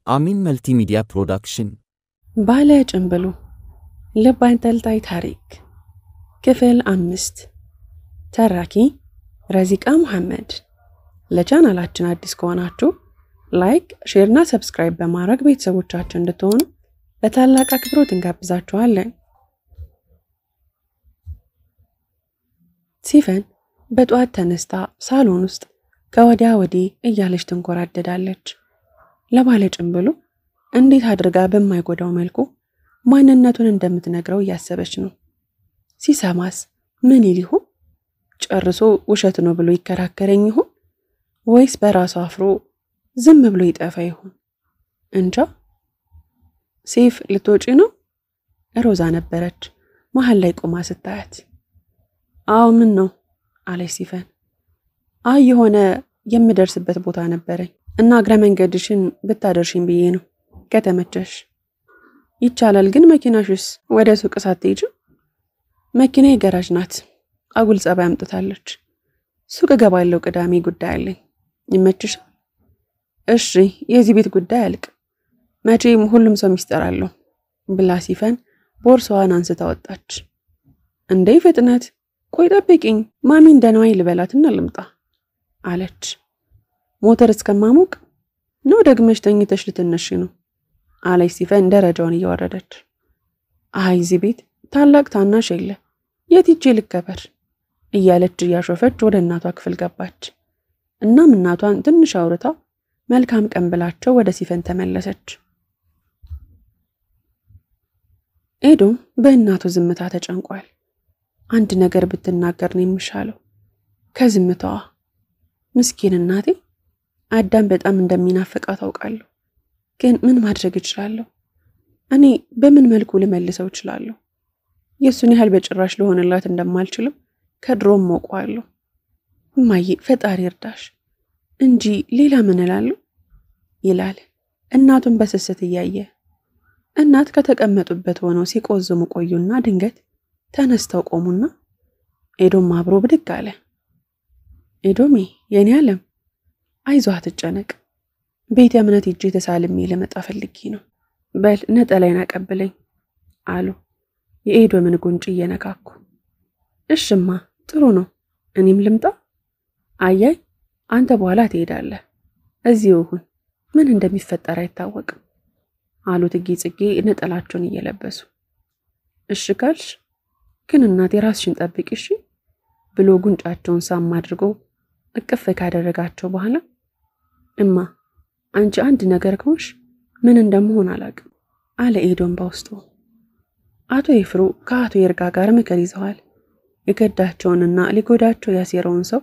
አሚን መልቲሚዲያ ፕሮዳክሽን ባለ ጭንብሉ ልብ አንጠልጣይ ታሪክ ክፍል 5 ተራኪ ረዚቃ መሐመድ። ለቻናላችን አዲስ ከሆናችሁ ላይክ፣ ሼር እና ሰብስክራይብ በማድረግ ቤተሰቦቻችን እንድትሆኑ በታላቅ አክብሮት እንጋብዛችኋለን። ሲፈን በጧት ተነስታ ሳሎን ውስጥ ከወዲያ ወዲህ እያለች ትንኮራደዳለች። ለባለ ጭንብሉ እንዴት አድርጋ በማይጎዳው መልኩ ማንነቱን እንደምትነግረው እያሰበች ነው። ሲሰማስ ምን ይል ይሆን? ጨርሶ ውሸት ነው ብሎ ይከራከረኝ ይሆን ወይስ በራሱ አፍሮ ዝም ብሎ ይጠፋ ይሆን? እንጃ። ሴፍ ልትወጪ ነው? ሮዛ ነበረች መሃል ላይ ቆማ ስታያት። አዎ ምን ነው አለች ሲፈን። አይ የሆነ የምደርስበት ቦታ ነበረኝ እና እግረ መንገድሽን ብታደርሽኝ ብዬ ነው ከተመቸሽ። ይቻላል ግን መኪናሽስ ወደ ሱቅ ሳትሄጂ? መኪናዬ ገራጅ ናት፣ አጉል ጸባይ አምጥታለች። ሱቅ እገባለሁ፣ ቅዳሜ ጉዳይ አለኝ። ይመችሻል? እሺ የዚህ ቤት ጉዳይ አልቅ፣ መቼም ሁሉም ሰው ሚስጥር አለው ብላ ሲፈን ቦርሳዋን አንስታ ወጣች። እንዴ ፍጥነት! ቆይ ጠብቂኝ፣ ማሚ እንደነዋይ ልበላትና ልምጣ አለች። ሞተር እስከማሞቅ ነው ደግመሽ ተኝተሽ ልትነሺ ነው አለች ሲፈን ደረጃውን እያወረደች። አይ እዚህ ቤት ታላቅ ታናሽ የለ፣ የት ሂጄ ልከበር እያለች እያሾፈች ወደ እናቷ ክፍል ገባች። እናም እናቷን ትንሽ አውርታ መልካም ቀን ብላቸው ወደ ሲፈን ተመለሰች። ኤዶም በእናቱ ዝምታ ተጨንቋል። አንድ ነገር ብትናገር ነው የሚሻለው ከዝምታዋ። ምስኪን እናቴ አዳም በጣም እንደሚናፍቃት ታውቃለሁ፣ ግን ምን ማድረግ እችላለሁ? እኔ በምን መልኩ ልመልሰው እችላለሁ? የሱን ያህል በጭራሽ ለሆነላት እንደማልችልም ከድሮም ሞቋለሁ። እማዬ ፈጣሪ እርዳሽ እንጂ ሌላ ምን እላለሁ ይላል እናቱን በስስት እያየ። እናት ከተቀመጡበት ሆነው ሲቆዝሙ ቆዩና ድንገት ተነስተው ቆሙና ኤዶም አብሮ ብድግ አለ። ኤዶሜ የኔ ዓለም አይዞህ አትጨነቅ፣ ቤተ እምነት ሂጄ ተሳልሜ ልመጣ ፈልጌ ነው፣ በል ነጠላይን አቀብለኝ አሉ የኤዶምን ጉንጭ እየነካኩ። እሽማ ጥሩ ነው፣ እኔም ልምጣ? አያይ አንተ በኋላ ትሄዳለህ፣ እዚሁ ሁን፣ ምን እንደሚፈጠር አይታወቅም አሉ ጽጌ ነጠላቸውን እየለበሱ። እሺ ካልሽ ግን እናቴ ራስሽን ጠብቂ እሺ ብሎ ጉንጫቸውን ሳም አድርጎ እቅፍ ካደረጋቸው በኋላ እማ አንቺ አንድ ነገር ከሆንሽ ምን እንደምሆን አላውቅም አለ ኤዶም በውስጡ። አቶ ይፍሩ ከአቶ ይርጋ ጋር ምክር ይዘዋል። የገዳቸውንና ሊጎዳቸው ያሴረውን ሰው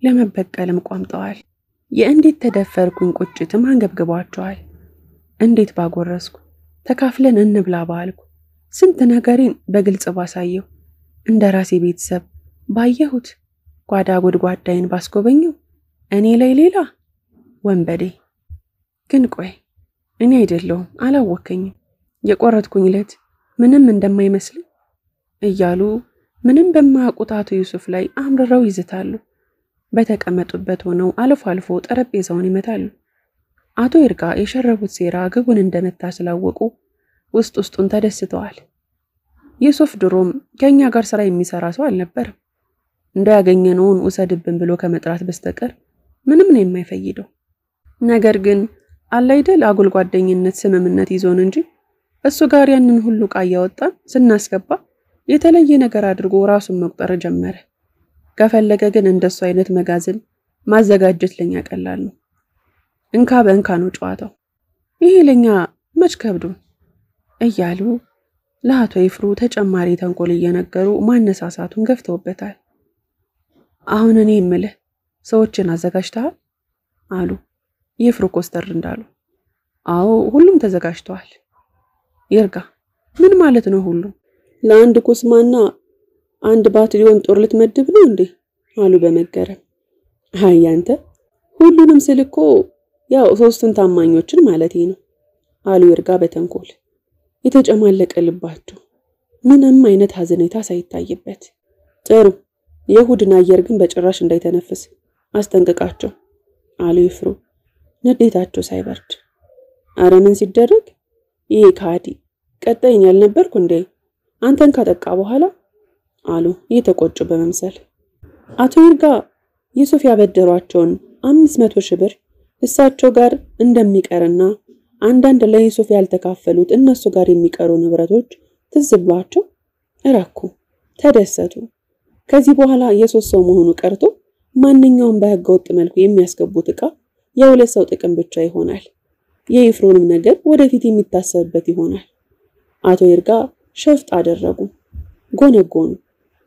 ለመበቀልም ቋምጠዋል። የእንዴት ተደፈርኩኝ ቁጭትም አንገብግቧቸዋል። እንዴት ባጎረስኩ፣ ተካፍለን እንብላ ባልኩ፣ ስንት ነገሬን በግልጽ ባሳየው፣ እንደራሴ ቤተሰብ ባየሁት፣ ጓዳ ጎድጓዳይን ባስጎበኘው እኔ ላይ ሌላ ወንበዴ። ግን ቆይ እኔ አይደለሁም አላወከኝም የቆረጥኩኝ ለት ምንም እንደማይመስል እያሉ ምንም በማያውቁት አቶ ዩሱፍ ላይ አምርረው ይዝታሉ። በተቀመጡበት ሆነው አልፎ አልፎ ጠረጴዛውን ይመታሉ። አቶ ይርጋ የሸረቡት ሴራ ግቡን እንደመታ ስላወቁ ውስጡን ተደስተዋል። ዩሱፍ ድሮም ከኛ ጋር ስራ የሚሰራ ሰው አልነበረም። እንዳያገኘነውን ውሰድብን ብሎ ከመጥራት በስተቀር ምንም ነው የማይፈይደው። ነገር ግን አላይደል አጉል ጓደኝነት ስምምነት ይዞን እንጂ እሱ ጋር ያንን ሁሉ ቃ ያወጣን ስናስገባ የተለየ ነገር አድርጎ ራሱን መቁጠር ጀመረ። ከፈለገ ግን እንደሱ አይነት መጋዘን ማዘጋጀት ለኛ ቀላል ነው። እንካ በእንካ ነው ጨዋታው። ይሄ ለኛ መች ከብዱ እያሉ ለአቶ ይፍሩ ተጨማሪ ተንኮል እየነገሩ ማነሳሳቱን ገፍተውበታል። አሁን እኔ የምልህ ሰዎችን አዘጋጅተሃል አሉ ይፍሩ ኮስተር እንዳሉ። አዎ ሁሉም ተዘጋጅተዋል። ይርጋ ምን ማለት ነው ሁሉም? ለአንድ ኩስማና አንድ ባትሊዮን ጦር ልትመድብ ነው እንዴ አሉ በመገረም። አይ አንተ ሁሉንም ስልኮ ያው ሶስቱን ታማኞችን ማለቴ ነው አሉ ይርጋ በተንኮል የተጨማለቀ ልባቸው ምንም አይነት ሐዘኔታ ሳይታይበት። ጥሩ የሁድና አየር ግን በጭራሽ እንዳይተነፍስ አስጠንቅቃቸው አሉ ይፍሩ ንዴታቸው ሳይበርድ። አረ ምን ሲደረግ ይሄ ካዲ ቀጣይኝ ያልነበርኩ እንዴ አንተን ካጠቃ በኋላ አሉ እየተቆጩ በመምሰል። አቶ ይርጋ ዩሱፍ ያበደሯቸውን 500 ሺህ ብር እሳቸው ጋር እንደሚቀርና አንዳንድ ለዩሱፍ ያልተካፈሉት እነሱ ጋር የሚቀሩ ንብረቶች ትዝ ብሏቸው እረኩ፣ ተደሰቱ። ከዚህ በኋላ የሶስት ሰው መሆኑ ቀርቶ ማንኛውም በህገ ወጥ መልኩ የሚያስገቡት ዕቃ የሁለት ሰው ጥቅም ብቻ ይሆናል። የኤፍሮንም ነገር ወደፊት የሚታሰብበት ይሆናል። አቶ ይርጋ ሸፍጥ አደረጉ፣ ጎነጎኑ፣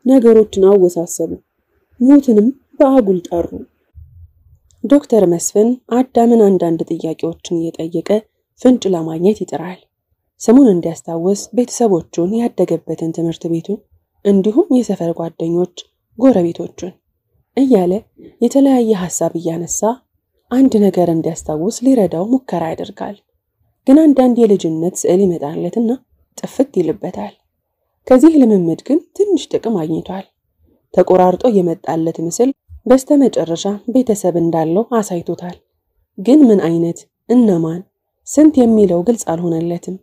ነገሮችን አወሳሰቡ፣ ሞትንም በአጉል ጠሩ። ዶክተር መስፍን አዳምን አንዳንድ ጥያቄዎችን እየጠየቀ ፍንጭ ለማግኘት ይጥራል። ስሙን እንዲያስታውስ ቤተሰቦቹን፣ ያደገበትን ትምህርት ቤቱን፣ እንዲሁም የሰፈር ጓደኞች፣ ጎረቤቶቹን እያለ የተለያየ ሐሳብ እያነሳ አንድ ነገር እንዲያስታውስ ሊረዳው ሙከራ ያደርጋል። ግን አንዳንድ የልጅነት ስዕል ይመጣለትና ጥፍት ይልበታል። ከዚህ ልምምድ ግን ትንሽ ጥቅም አግኝቷል። ተቆራርጦ የመጣለት ምስል በስተመጨረሻ ቤተሰብ እንዳለው አሳይቶታል። ግን ምን አይነት፣ እነማን፣ ስንት የሚለው ግልጽ አልሆነለትም።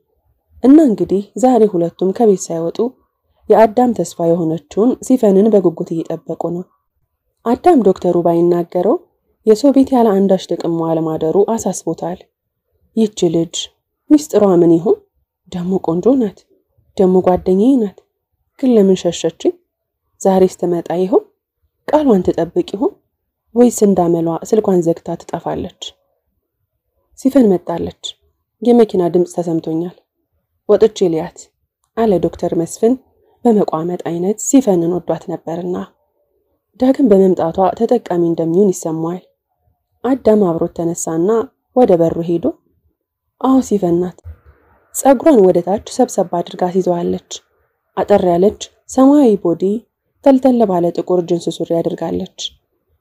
እና እንግዲህ ዛሬ ሁለቱም ከቤት ሳይወጡ የአዳም ተስፋ የሆነችውን ሲፈንን በጉጉት እየጠበቁ ነው። አዳም ዶክተሩ ባይናገረው የሰው ቤት ያለ አንዳች ጥቅም ማለማደሩ አሳስቦታል። ይህች ልጅ ሚስጥሯ ምን ይሁን? ደሞ ቆንጆ ናት፣ ደሞ ጓደኛዬ ናት። ግን ለምን ሸሸችኝ? ዛሬስ ትመጣ ይሆን? ቃሏን ትጠብቅ ይሆን? ወይስ እንዳመሏ ስልኳን ዘግታ ትጠፋለች? ሲፈን መጣለች። የመኪና ድምጽ ተሰምቶኛል። ወጥቼ ሊያት አለ ዶክተር መስፍን በመቋመጥ አይነት ሲፈንን ወዷት ነበርና ዳግም በመምጣቷ ተጠቃሚ እንደሚሆን ይሰማዋል። አዳም አብሮት ተነሳና ወደ በሩ ሄዶ አዎ ሲፈን ናት። ጸጉሯን ወደ ታች ሰብሰብ አድርጋ ይዘዋለች። አጠር ያለች ሰማያዊ ቦዲ ተልተል ባለ ጥቁር ጅንስ ሱሪ አድርጋለች።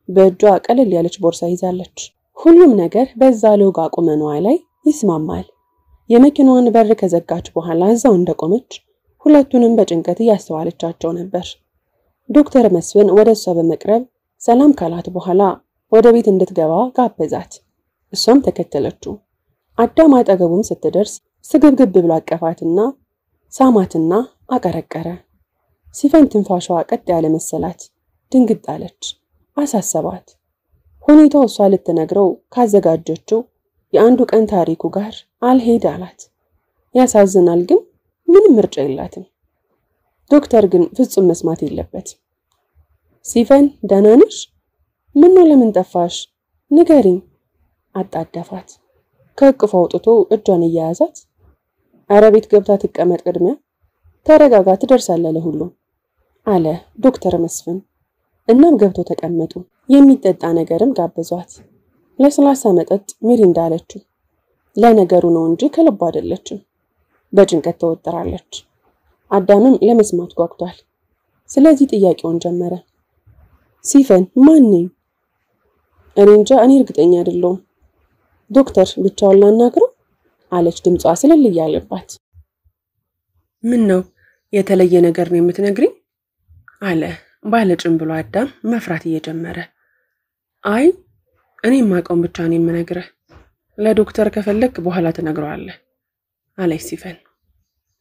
በእጇ ቀለል ያለች ቦርሳ ይዛለች። ሁሉም ነገር በዛ ሎጋ ቁመኗ ላይ ይስማማል። የመኪናዋን በር ከዘጋች በኋላ እዛው እንደቆመች ሁለቱንም በጭንቀት ያስተዋለቻቸው ነበር። ዶክተር መስፍን ወደ እሷ በመቅረብ ሰላም ካላት በኋላ ወደ ቤት እንድትገባ ጋበዛት። እሷም ተከተለችው። አዳም አጠገቡም ስትደርስ ስግብግብ ብሎ አቀፋትና ሳማትና አቀረቀረ። ሲፈን ትንፋሿ ቀጥ ያለ መሰላት። ድንግጥ አለች፣ አሳሰባት። ሁኔታው እሷ ልትነግረው ካዘጋጀችው የአንዱ ቀን ታሪኩ ጋር አልሄድ አላት። ያሳዝናል፣ ግን ምንም ምርጫ የላትም። ዶክተር ግን ፍጹም መስማት የለበት። ሲፈን ደህና ነሽ? ምን ነው ለምን ጠፋሽ? ንገሪኝ አጣደፋት። ከእቅፏ አውጥቶ እጇን እያያዛት አረ ቤት ገብታ ትቀመጥ፣ ቅድሚያ ተረጋጋ፣ ትደርሳለህ ለሁሉም አለ ዶክተር መስፍን። እናም ገብቶ ተቀመጡ። የሚጠጣ ነገርም ጋበዟት። ለስላሳ መጠጥ ሚሪንዳ አለችው። ለነገሩ ነው እንጂ ከልብ አይደለችም። በጭንቀት ተወጥራለች። አዳምም ለመስማት ጓጉቷል። ስለዚህ ጥያቄውን ጀመረ። ሲፈን ማን ነኝ? እኔ እንጃ፣ እኔ እርግጠኛ አይደለሁም። ዶክተር ብቻውን ላናግረው አለች ድምጿ ስለል ያለባት። ምን ነው የተለየ ነገር ነው የምትነግሪኝ? አለ ባለጭን ብሎ አዳም መፍራት እየጀመረ። አይ እኔ ማቀም ብቻ ነው የምነግርህ። ለዶክተር ከፈለክ በኋላ ትነግረዋለህ አለች ሲፈን።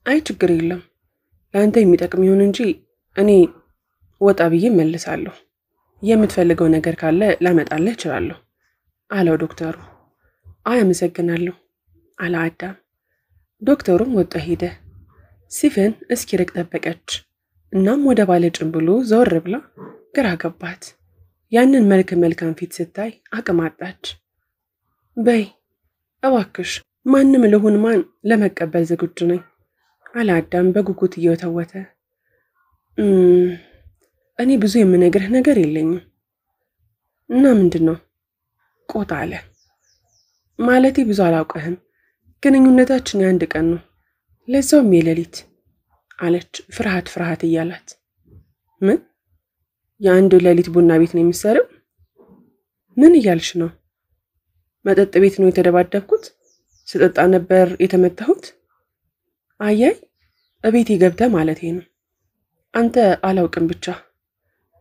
አይ ችግር የለም፣ ለአንተ የሚጠቅም ይሁን እንጂ እኔ ወጣ ብዬ መልሳለሁ። የምትፈልገው ነገር ካለ ላመጣልህ እችላለሁ አለው ዶክተሩ። አይ አመሰግናለሁ አለ አዳም። ዶክተሩም ወጣ ሄደ። ሲፈን እስኪርቅ ጠበቀች። እናም ወደ ባለጭን ብሎ ዘወር ብላ ግራ ገባት። ያንን መልካም ፊት ስታይ አቅም አጣች። በይ እባክሽ ማንም ልሁን ማን ለመቀበል ዝግጁ ነኝ አለ አዳም በጉጉት እየወተወተ። እኔ ብዙ የምነግርህ ነገር የለኝም። እና ምንድነው? ቆጣ አለ። ማለቴ ብዙ አላውቅህም፣ ግንኙነታችን የአንድ ቀን ነው፣ ለዛውም የሌሊት አለች ፍርሃት እያላት። ምን? የአንድ ሌሊት ቡና ቤት ነው የሚሰራው? ምን እያልሽ ነው? መጠጥ ቤት ነው የተደባደብኩት? ስጠጣ ነበር የተመታሁት? አያይ እቤቴ ገብተህ ማለቴ ነው። አንተ አላውቅም፣ ብቻ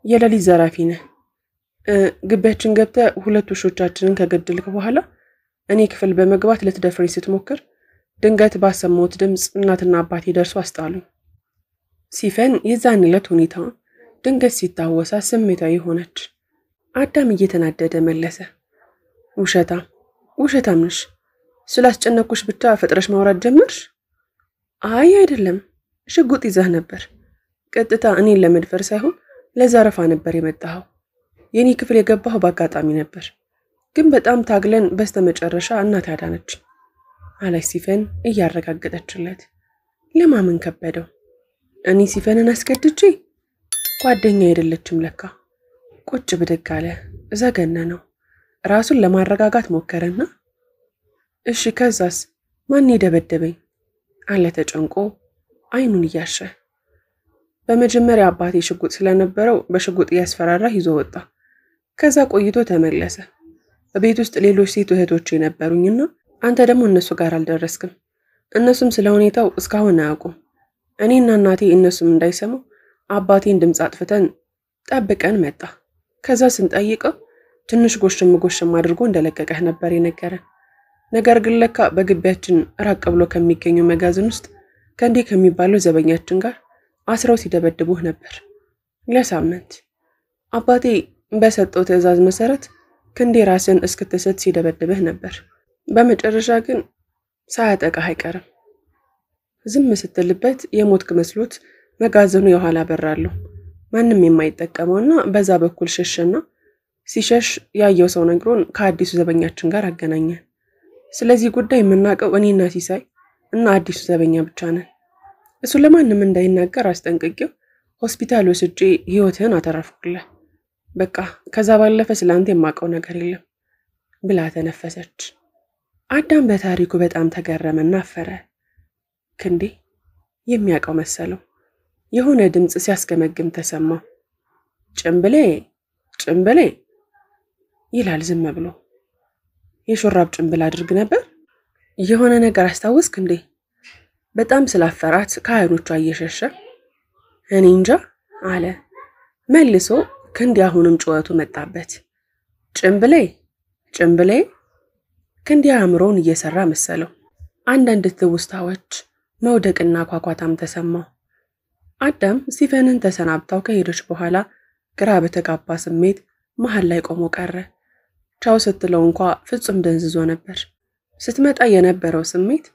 የሌሊት ዘራፊ ነህ። ግቢያችን ገብተህ ሁለት ውሾቻችንን ከገደልክ በኋላ እኔ ክፍል በመግባት ልትደፍረኝ ስትሞክር ድንገት ባሰማሁት ድምፅ እናትና አባቴ ደርሶ አስጣሉኝ። ሲፈን የዛን ዕለት ሁኔታውን ድንገት ሲታወሳ ስሜታዊ ሆነች። አዳም እየተናደደ መለሰ። ውሸታም ነሽ። ስላስጨነኩሽ ብቻ ፈጥረሽ ማውራት ጀመርሽ? አይ አይደለም፣ ሽጉጥ ይዘህ ነበር። ቀጥታ እኔን ለመድፈር ሳይሆን ለዘረፋ ነበር የመጣኸው። የኔ ክፍል የገባኸው በአጋጣሚ ነበር፣ ግን በጣም ታግለን በስተመጨረሻ እናት ያዳነች አለች ሲፈን እያረጋገጠችለት። ለማመን ከበደው። እኔ ሲፈንን አስገድጄ? ጓደኛ አይደለችም ለካ። ቁጭ ብድግ አለ። ዘገነነው። ራሱን ለማረጋጋት ሞከረና እሺ ከዛስ ማን የደበደበኝ አለ ተጨንቆ አይኑን እያሸ። በመጀመሪያ አባቴ ሽጉጥ ስለነበረው በሽጉጥ እያስፈራራ ይዞ ወጣ። ከዛ ቆይቶ ተመለሰ። በቤት ውስጥ ሌሎች ሴት እህቶች ነበሩኝና አንተ ደግሞ እነሱ ጋር አልደረስክም። እነሱም ስለ ሁኔታው እስካሁን አያውቁም። እኔና እናቴ እነሱም እንዳይሰሙ አባቴን ድምፅ አጥፍተን ጠብቀን መጣ። ከዛ ስንጠይቀው ትንሽ ጎሽም አድርጎ እንደለቀቀህ ነበር የነገረን። ነገር ግን ለካ በግቢያችን ራቅ ብሎ ከሚገኘው መጋዘን ውስጥ ከንዴ ከሚባለው ዘበኛችን ጋር አስረው ሲደበድቡህ ነበር ለሳምንት። አባቴ በሰጠው ትዕዛዝ መሰረት ክንዴ ራስን እስክትስት ሲደበድብህ ነበር። በመጨረሻ ግን ሳያጠቃህ አይቀርም። ዝም ስትልበት የሞትክ መስሎት መጋዘኑ የኋላ በራለሁ ማንም የማይጠቀመውና በዛ በኩል ሸሸና ሲሸሽ ያየው ሰው ነግሮን ከአዲሱ ዘበኛችን ጋር አገናኘን። ስለዚህ ጉዳይ የምናውቀው እኔና ሲሳይ እና አዲሱ ዘበኛ ብቻ ነን። እሱ ለማንም እንዳይናገር አስጠንቅቄው ሆስፒታል ወስጄ ህይወትህን አተረፍኩልህ። በቃ ከዛ ባለፈ ስላንተ የማውቀው ነገር የለም ብላ ተነፈሰች። አዳም በታሪኩ በጣም ተገረመና አፈረ። ክንዴ የሚያውቀው መሰለው። የሆነ ድምጽ ሲያስገመግም ተሰማው። ጭምብሌ ይላል ዝም ብሎ። የሹራብ ጭምብል አድርግ ነበር? የሆነ ነገር አስታወስክ እንዴ? በጣም ስላፈራት ከአይኖቿ እየሸሸ እኔ እንጃ አለ መልሶ። ክንዴ አሁንም ጩኸቱ መጣበት። ጭምብሌ ክንዴ አእምሮውን እየሰራ መሰለው። አንዳንድ ትውስታዎች መውደቅና ኳኳታም ተሰማው። አዳም ሲፈንን ተሰናብታው ከሄደች በኋላ ግራ በተጋባ ስሜት መሃል ላይ ቆሞ ቀረ። ቻው ስትለው እንኳ ፍጹም ደንዝዞ ነበር። ስትመጣ የነበረው ስሜት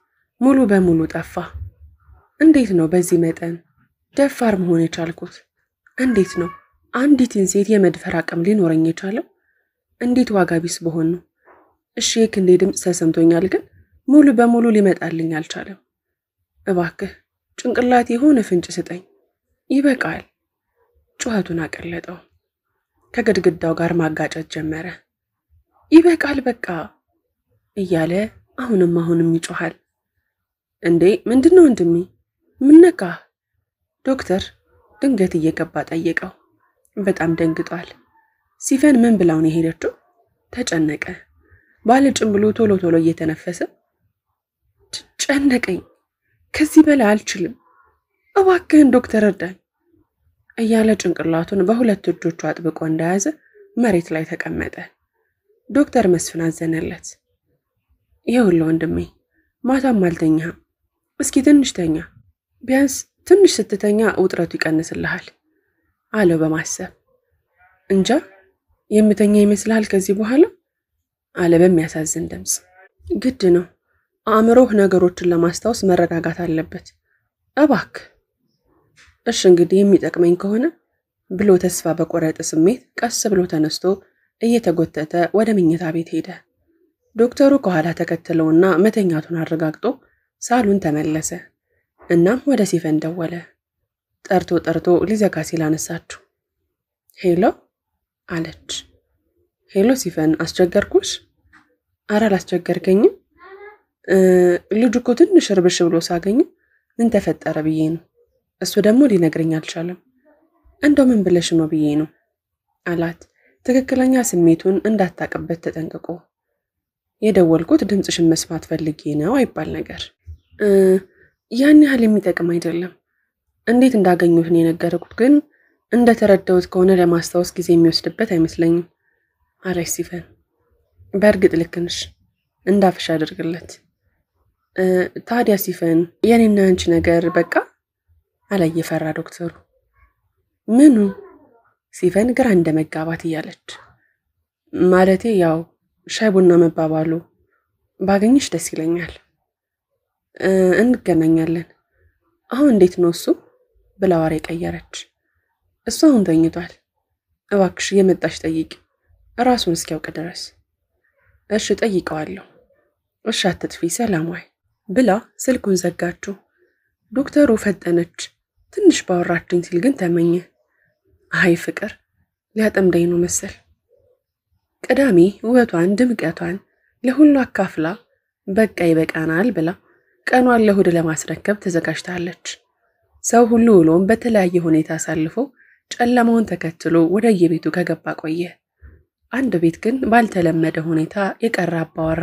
ሙሉ በሙሉ ጠፋ። እንዴት ነው በዚህ መጠን ደፋር መሆን የቻልኩት? እንዴት ነው አንዲትን ሴት የመድፈር አቅም ሊኖረኝ የቻለው? እንዴት ዋጋ ቢስ በሆን ነው? እሺ የክንዴ ድምፅ ተሰምቶኛል፣ ግን ሙሉ በሙሉ ሊመጣልኝ አልቻለም። እባክህ ጭንቅላት የሆነ ፍንጭ ስጠኝ። ይበቃል። ጩኸቱን አቀለጠው። ከግድግዳው ጋር ማጋጨት ጀመረ። ይበቃል በቃ እያለ አሁንም ይጮሃል። እንዴ ምንድነው ወንድሜ? ምን ነካህ? ዶክተር ድንገት እየገባ ጠየቀው። በጣም ደንግጧል። ሲፈን ምን ብላው ነው የሄደችው? ተጨነቀ። ባለጭም ብሎ ቶሎ እየተነፈሰ ጨነቀኝ፣ ከዚህ በላይ አልችልም፣ እባክህን ዶክተር እርዳኝ እያለ ጭንቅላቱን በሁለት እጆቹ አጥብቆ እንደያዘ መሬት ላይ ተቀመጠ። ዶክተር መስፍን አዘነለት። ይኸውልህ ወንድሜ ማታም አልተኛህም፣ እስኪ ትንሽ ተኛ፣ ቢያንስ ትንሽ ስትተኛ ውጥረቱ ይቀንስልሃል አለው በማሰብ። እንጃ የምተኛ ይመስልሃል ከዚህ በኋላ አለ በሚያሳዝን ድምፅ። ግድ ነው፣ አእምሮህ ነገሮችን ለማስታወስ መረጋጋት አለበት፣ እባክህ። እሺ እንግዲህ የሚጠቅመኝ ከሆነ ብሎ ተስፋ በቆረጠ ስሜት ቀስ ብሎ ተነስቶ እየተጎተተ ወደ መኝታ ቤት ሄደ። ዶክተሩ ከኋላ ተከተለውና መተኛቱን አረጋግጦ ሳሎን ተመለሰ። እናም ወደ ሲፈን ደወለ። ጠርቶ ሊዘጋ ሲል አነሳችው። ሄሎ አለች። ሄሎ ሲፈን፣ አስቸገርኩሽ? ኧረ አላስቸገርከኝም። ልጁ እኮ ትንሽ እርብሽ ብሎ ሳገኝ ምን ተፈጠረ ብዬ ነው። እሱ ደግሞ ሊነግረኝ አልቻለም። እንደው ምን ብለሽ ነው ብዬ ነው አላት። ትክክለኛ ስሜቱን እንዳታቀበት ተጠንቅቆ። የደወልኩት ድምጽሽን መስማት ፈልጌ ነው አይባል ነገር። ያን ያህል የሚጠቅም አይደለም። እንዴት እንዳገኙት ነው የነገርኩት፣ ግን እንደተረዳሁት ከሆነ ለማስታወስ ጊዜ የሚወስድበት አይመስለኝም አለች ሲፈን። በእርግጥ ልክ ነሽ፣ እንዳፍሽ አድርግለት። ታዲያ ሲፈን የኔና አንቺ ነገር በቃ አለ እየፈራ ዶክተሩ። ምኑ? ሲፈን ግራ እንደመጋባት እያለች። ማለቴ ያው ሻይ ቡና መባባሉ ባገኝሽ ደስ ይለኛል። እንገናኛለን። አሁን እንዴት ነው እሱ? ብላ ወሬ ቀየረች። እሱ አሁን ተኝቷል። እባክሽ የመጣሽ ጠይቂ ራሱን እስኪያውቅ ድረስ። እሺ ጠይቀዋለሁ። እሺ አትጥፊ ሰላማዊ ብላ ስልኩን ዘጋችው። ዶክተሩ ፈጠነች። ትንሽ ባወራችኝ ሲል ግን ተመኘ። አይ ፍቅር ሊያጠምደኝ ነው መሰል። ቅዳሜ ውበቷን ድምቀቷን ለሁሉ አካፍላ በቃ ይበቃናል ብላ ቀኗን ለእሑድ ለማስረከብ ተዘጋጅታለች። ሰው ሁሉ ውሎም በተለያየ ሁኔታ አሳልፎ ጨለማውን ተከትሎ ወደ የቤቱ ከገባ ቆየ። አንድ ቤት ግን ባልተለመደ ሁኔታ የቀረ አባወራ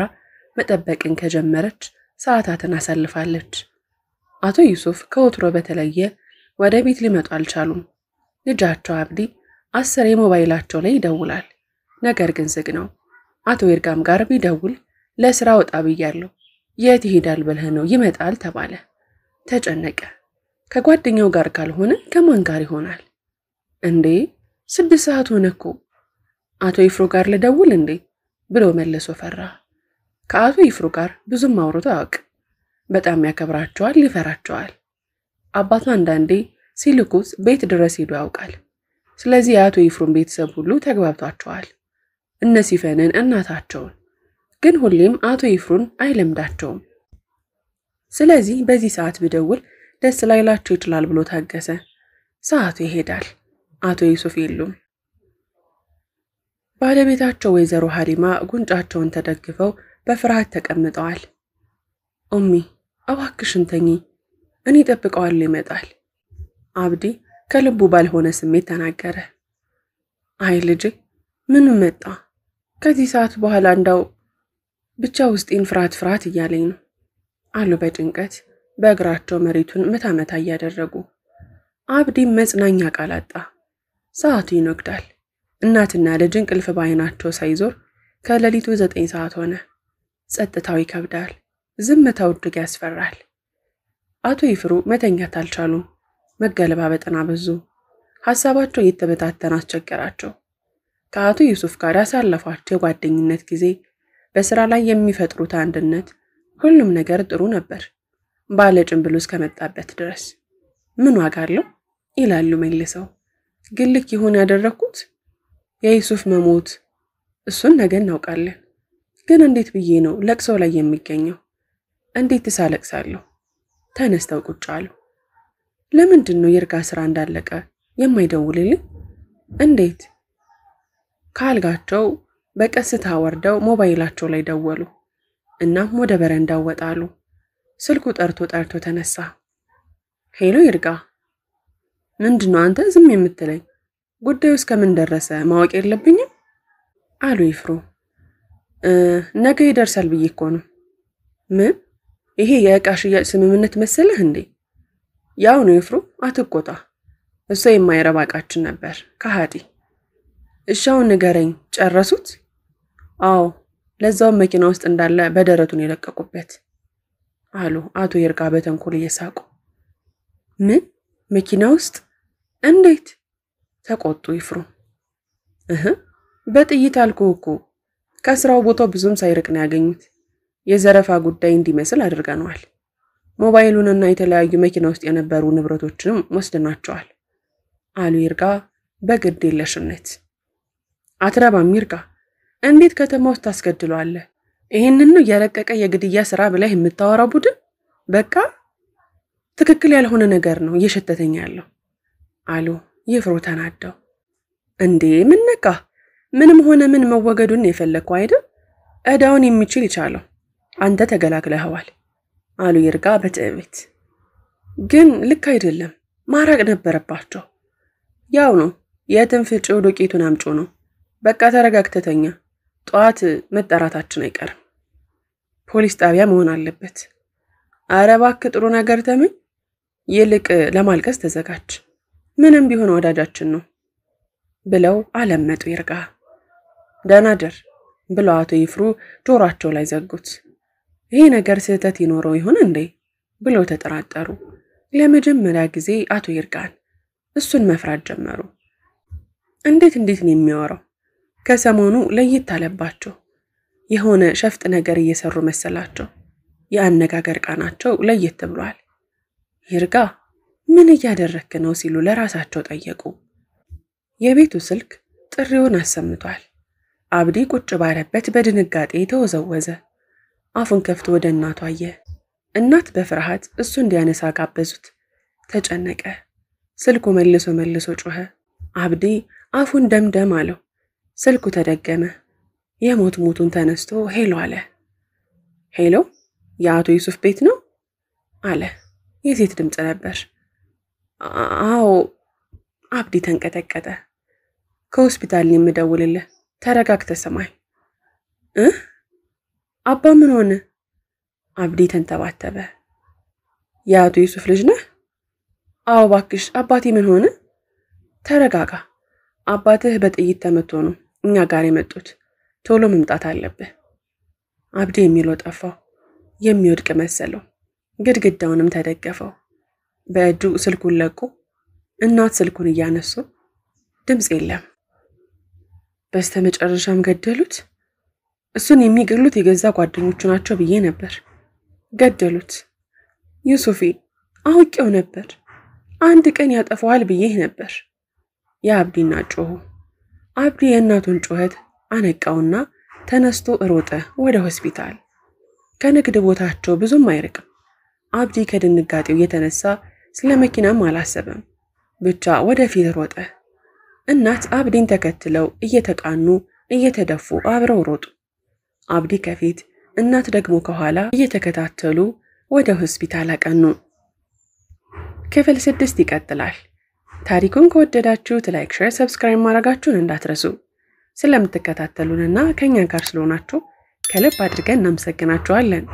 መጠበቅን ከጀመረች ሰዓታትን አሳልፋለች። አቶ ዩሱፍ ከወትሮ በተለየ ወደ ቤት ሊመጡ አልቻሉም። ልጃቸው አብዲ 10 የሞባይላቸው ላይ ይደውላል። ነገር ግን ዝግ ነው። አቶ ይርጋም ጋር ቢደውል ለስራ ወጣ ብያለሁ፣ የት ይሄዳል ብለህ ነው? ይመጣል ተባለ። ተጨነቀ። ከጓደኛው ጋር ካልሆነ ከማን ጋር ይሆናል? እንዴ 6 ሰዓት ሆነ እኮ። አቶ ይፍሩ ጋር ልደውል እንዴ ብሎ መልሶ ፈራ። ከአቶ ይፍሩ ጋር ብዙም አውርቶ አያውቅ። በጣም ያከብራቸዋል፣ ይፈራቸዋል። አባቱ አንዳንዴ ሲልኩት ቤት ድረስ ሄዶ ያውቃል። ስለዚህ የአቶ ይፍሩን ቤተሰብ ሁሉ ተግባብቷቸዋል። እነ ሲፈንን እናታቸውን። ግን ሁሌም አቶ ይፍሩን አይለምዳቸውም። ስለዚህ በዚህ ሰዓት ቢደውል ደስ ላይላቸው ይችላል ብሎ ታገሰ። ሰዓቱ ይሄዳል። አቶ ዩሱፍ የሉም። ባለቤታቸው ወይዘሮ ሀሊማ ጉንጫቸውን ተደግፈው በፍርሃት ተቀምጠዋል። ኡሚ እባክሽን ተኚ፣ እኔ እጠብቀዋለሁ ይመጣል። አብዲ ከልቡ ባልሆነ ስሜት ተናገረ። አይ ልጄ ምን መጣ? ከዚህ ሰዓት በኋላ እንዳው ብቻ ውስጤን ፍርሃት እያለኝ ነው አሉ በጭንቀት በእግራቸው መሬቱን መታመታ እያደረጉ። አብዲ መጽናኛ ቃል አጣ። ሰዓቱ ይነግዳል። እናትና ልጅ እንቅልፍ ባይናቸው ሳይዞር ከሌሊቱ 9 ሰዓት ሆነ። ጸጥታው ይከብዳል። ዝምታው እጅግ ያስፈራል። አቶ ይፍሩ መተኛት አልቻሉም። መገለባበጥን አበዙ። ሐሳባቸው እየተበታተነ አስቸገራቸው። ከአቶ ዩሱፍ ጋር ያሳለፏቸው የጓደኝነት ጊዜ፣ በስራ ላይ የሚፈጥሩት አንድነት፣ ሁሉም ነገር ጥሩ ነበር ባለ ጭንብሉ እስከመጣበት ድረስ። ምን ዋጋ አለው ይላሉ መልሰው። ግን ልክ ይሆን ያደረኩት? የዩሱፍ መሞት እሱን ነገ እናውቃለን። ግን እንዴት ብዬ ነው ለቅሶ ላይ የሚገኘው? እንዴት ተሳለቅሳለሁ? ተነስተው ቁጭ አሉ። ለምንድን ነው ይርጋ ስራ እንዳለቀ የማይደውልልኝ? እንዴት? ካልጋቸው በቀስታ ወርደው ሞባይላቸው ላይ ደወሉ። እናም ወደ በረንዳው ወጣሉ። ስልኩ ጠርቶ ተነሳ። ሄሎ ይርጋ። ምንድነው አንተ ዝም የምትለኝ? ጉዳዩ እስከምን ደረሰ ማወቅ የለብኝም? አሉ ይፍሩ። ነገ ይደርሳል ብዬ እኮ ነው። ምን? ይሄ የዕቃ ሽያጭ ስምምነት መሰለህ እንዴ? ያው ነው ይፍሩ፣ አትቆጣ። እሱ የማይረባ ዕቃችን ነበር ከሃዲ። እሻው ንገረኝ፣ ጨረሱት? አዎ፣ ለዛው መኪና ውስጥ እንዳለ በደረቱን የለቀቁበት አሉ አቶ ይርጋ በተንኮል እየሳቁ። ምን? መኪና ውስጥ? እንዴት? ተቆጡ ይፍሩ። በጥይት አልኩህ እኮ። ከስራው ቦታው ብዙም ሳይርቅ ነው ያገኙት። የዘረፋ ጉዳይ እንዲመስል አድርገናል። ሞባይሉንና የተለያዩ መኪና ውስጥ የነበሩ ንብረቶችንም ወስደናቸዋል አሉ ይርጋ በግድ የለሽነት። አትረባም ይርጋ፣ እንዴት ከተማ ውስጥ ታስገድለዋለህ? ይሄንን ነው የረቀቀ የግድያ ስራ ብለህ የምታወራው ቡድን? በቃ ትክክል ያልሆነ ነገር ነው እየሸተተኝ ያለው አሉ ይፍሩ ተናደው። እንዴ ምን ነካ? ምንም ሆነ ምን መወገዱን የፈለከው አይደል? እዳውን የሚችል ይቻለው፣ አንተ ተገላግለኸዋል አሉ ይርጋ በትዕቢት። ግን ልክ አይደለም፣ ማራቅ ነበረባቸው። ያው ነው የትንፍጭው ዱቄቱን አምጮ ነው። በቃ ተረጋግተተኛ፣ ጧት መጠራታችን አይቀርም። ፖሊስ ጣቢያ መሆን አለበት። ኧረ እባክህ ጥሩ ነገር ተመኝ፣ ይልቅ ለማልቀስ ተዘጋጅ። ምንም ቢሆን ወዳጃችን ነው ብለው አለመጡ ይርጋ። ደህና ደር ብለው አቶ ይፍሩ ጆሮአቸው ላይ ዘጉት። ይሄ ነገር ስህተት ይኖረው ይሆን እንዴ ብለው ተጠራጠሩ። ለመጀመሪያ ጊዜ አቶ ይርጋን እሱን መፍራት ጀመሩ። እንዴት ነው የሚያወራው? ከሰሞኑ ለየት አለባቸው። የሆነ ሸፍጥ ነገር እየሰሩ መሰላቸው። የአነጋገር ቃናቸው ለየት ብሏል። ይርጋ ምን እያደረክ ነው ሲሉ ለራሳቸው ጠየቁ። የቤቱ ስልክ ጥሪውን አሰምቷል። አብዲ ቁጭ ባለበት በድንጋጤ ተወዘወዘ። አፉን ከፍቶ ወደ እናቱ አየ። እናት በፍርሃት እሱ እንዲያነሳ ጋበዙት። ተጨነቀ። ስልኩ መልሶ ጮኸ። አብዲ አፉን ደምደም አለው። ስልኩ ተደገመ። የሞቱን ተነስቶ ሄሎ አለ። ሄሎ የአቶ ዩሱፍ ቤት ነው አለ። የሴት ድምጽ ነበር። አዎ። አብዲ ተንቀጠቀጠ። ከሆስፒታል የምደውልልህ፣ ተረጋግተህ ሰማኝ። አባ ምን ሆነ? አብዲ ተንተባተበ። የአቶ ዩሱፍ ልጅ ነህ? አዎ እባክሽ። አባቴ ምን ሆነ? ተረጋጋ። አባትህ በጥይት ተመቶ ነው እኛ ጋር የመጡት። ቶሎ መምጣት አለብህ። አብዲ የሚለው ጠፋው። የሚወድቅ መሰለው። ግድግዳውንም ተደገፈው። በእጁ ስልኩን ለቁ። እናት ስልኩን እያነሱ ድምጽ የለም። በስተመጨረሻም ገደሉት። እሱን የሚገሉት የገዛ ጓደኞቹ ናቸው ብዬ ነበር። ገደሉት። ዩሱፊ አውቄው ነበር። አንድ ቀን ያጠፋዋል ብዬ ነበር። የአብዲና ጮሁ። አብዲ የእናቱን ጮኸት አነቃውና ተነስቶ ሮጠ ወደ ሆስፒታል። ከንግድ ቦታቸው ብዙም አይርቅም። አብዲ ከድንጋጤው የተነሳ ስለ መኪናም አላሰበም። ብቻ ወደፊት ሮጠ። እናት አብዲን ተከትለው እየተቃኑ እየተደፉ አብረው ሮጡ። አብዲ ከፊት እናት ደግሞ ከኋላ እየተከታተሉ ወደ ሆስፒታል አቀኑ። ክፍል 6 ይቀጥላል። ታሪኩን ከወደዳችሁት ላይክ፣ ሼር፣ ሰብስክራይብ ማድረጋችሁን እንዳትረሱ። ስለምትከታተሉንና ከኛ ጋር ስለሆናችሁ ከልብ አድርገን እናመሰግናችኋለን።